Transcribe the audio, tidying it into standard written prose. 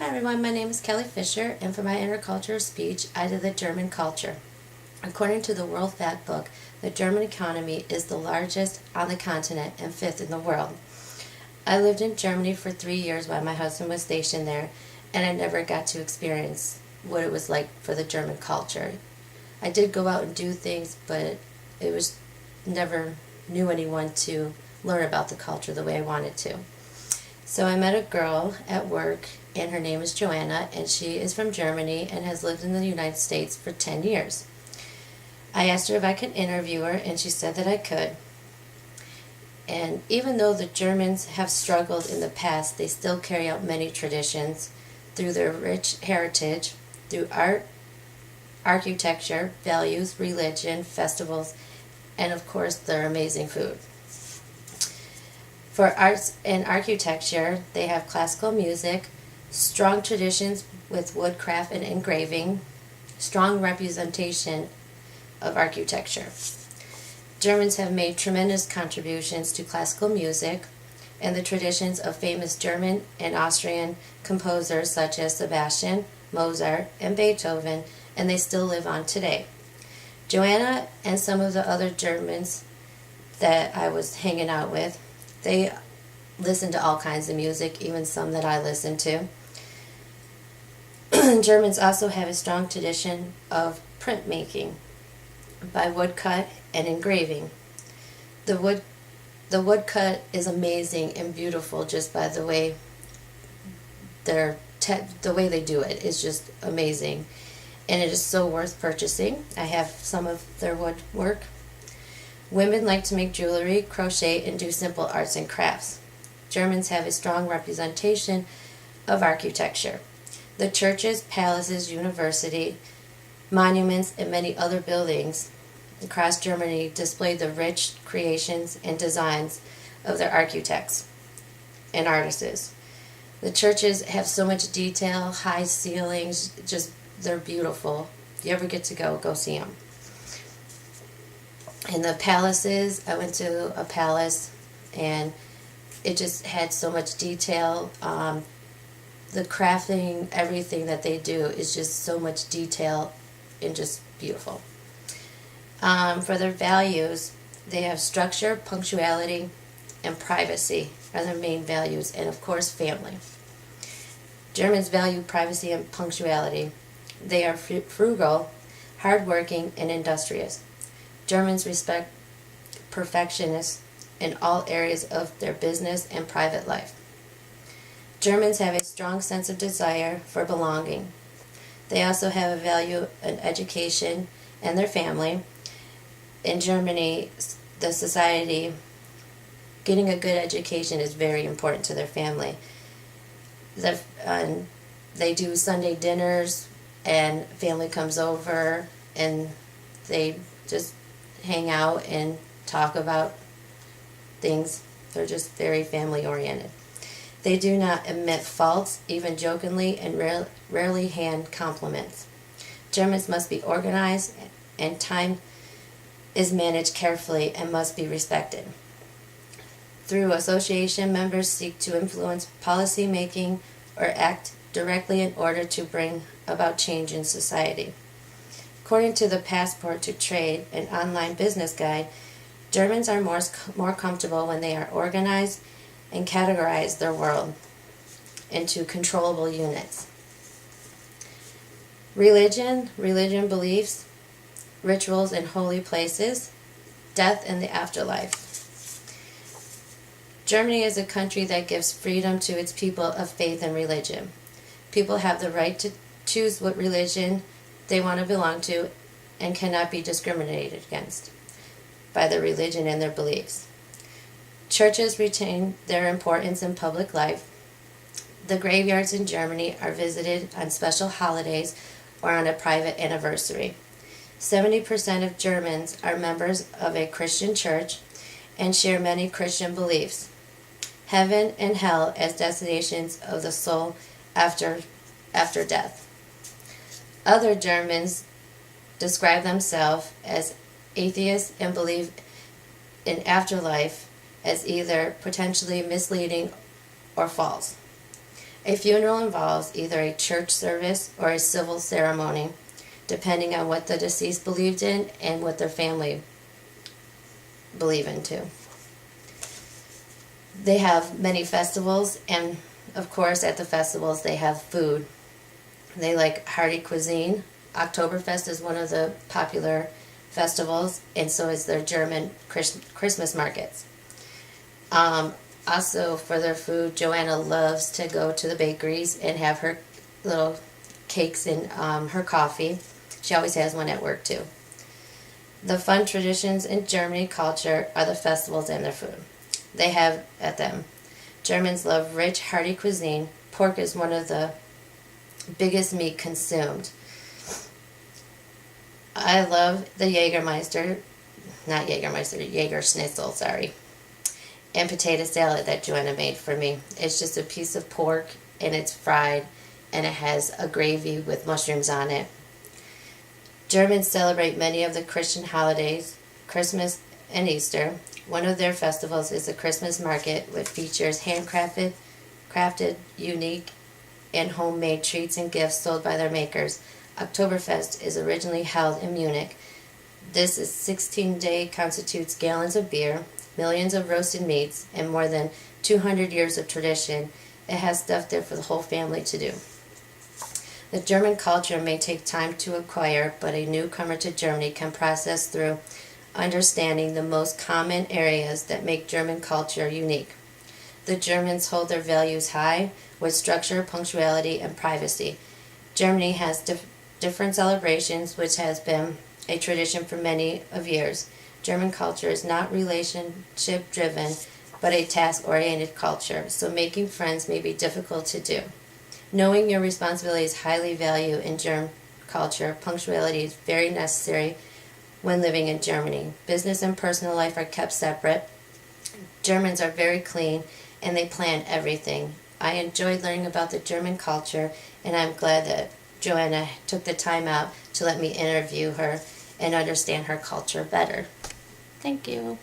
Hi everyone, my name is Kelly Fisher, and for my intercultural speech, I did the German culture. According to the World Fact Book, the German economy is the largest on the continent and fifth in the world. I lived in Germany for 3 years while my husband was stationed there, and I never got to experience what it was like for the German culture. I did go out and do things, but it was never knew anyone to learn about the culture the way I wanted to. So I met a girl at work, and her name is Joanna, and she is from Germany and has lived in the United States for 10 years. I asked her if I could interview her, and she said that I could. And even though the Germans have struggled in the past, they still carry out many traditions through their rich heritage, through art, architecture, values, religion, festivals, and of course their amazing food. For arts and architecture, they have classical music, strong traditions with woodcraft and engraving, strong representation of architecture. Germans have made tremendous contributions to classical music and the traditions of famous German and Austrian composers such as Sebastian, Mozart, and Beethoven, and they still live on today. Joanna and some of the other Germans that I was hanging out with, they listen to all kinds of music, even some that I listen to. Germans also have a strong tradition of printmaking by woodcut and engraving. The woodcut is amazing and beautiful just by the way the way they do it is just amazing, and it is so worth purchasing. I have some of their woodwork. Women like to make jewelry, crochet, and do simple arts and crafts. Germans have a strong representation of architecture. The churches, palaces, university, monuments, and many other buildings across Germany display the rich creations and designs of their architects and artists. The churches have so much detail, high ceilings, just they're beautiful. If you ever get to go see them. In the palaces, I went to a palace, and it just had so much detail. The crafting, everything that they do is just so much detail and just beautiful. For their values, they have structure, punctuality, and privacy are their main values, and of course family. Germans value privacy and punctuality. They are frugal, hardworking, and industrious. Germans respect perfectionists in all areas of their business and private life. Germans have a strong sense of desire for belonging. They also have a value in education and their family. In Germany, the society, getting a good education is very important to their family. They do Sunday dinners, and family comes over, and they just hang out and talk about things. They're just very family oriented. They do not admit faults, even jokingly, and rarely hand compliments. Germans must be organized, and time is managed carefully and must be respected. Through association, members seek to influence policy making or act directly in order to bring about change in society. According to the Passport to Trade, an online business guide, Germans are more comfortable when they are organized and categorize their world into controllable units. Religion beliefs, rituals and holy places, death and the afterlife. Germany is a country that gives freedom to its people of faith and religion. People have the right to choose what religion they want to belong to and cannot be discriminated against by their religion and their beliefs. Churches retain their importance in public life. The graveyards in Germany are visited on special holidays or on a private anniversary. 70% of Germans are members of a Christian church and share many Christian beliefs. Heaven and hell as destinations of the soul after death. Other Germans describe themselves as atheists and believe in afterlife as either potentially misleading or false. A funeral involves either a church service or a civil ceremony, depending on what the deceased believed in and what their family believe in too. They have many festivals, and of course at the festivals they have food. They like hearty cuisine. Oktoberfest is one of the popular festivals, and so is their German Christmas markets. Also, for their food, Joanna loves to go to the bakeries and have her little cakes and her coffee. She always has one at work too. The fun traditions in Germany culture are the festivals and their food. They have at them. Germans love rich, hearty cuisine. Pork is one of the biggest meat consumed. I love the Jäger Schnitzel, sorry, and potato salad that Joanna made for me. It's just a piece of pork and it's fried and it has a gravy with mushrooms on it. Germans celebrate many of the Christian holidays, Christmas and Easter. One of their festivals is the Christmas market, which features crafted, unique, and homemade treats and gifts sold by their makers. Oktoberfest is originally held in Munich. This 16-day constitutes gallons of beer, millions of roasted meats, and more than 200 years of tradition. It has stuff there for the whole family to do. The German culture may take time to acquire, but a newcomer to Germany can process through understanding the most common areas that make German culture unique. The Germans hold their values high with structure, punctuality, and privacy. Germany has different celebrations, which has been a tradition for many of years. German culture is not relationship driven, but a task-oriented culture, so making friends may be difficult to do. Knowing your responsibility is highly valued in German culture. Punctuality is very necessary when living in Germany. Business and personal life are kept separate. Germans are very clean and they plan everything. I enjoyed learning about the German culture, and I'm glad that Joanna took the time out to let me interview her and understand her culture better. Thank you.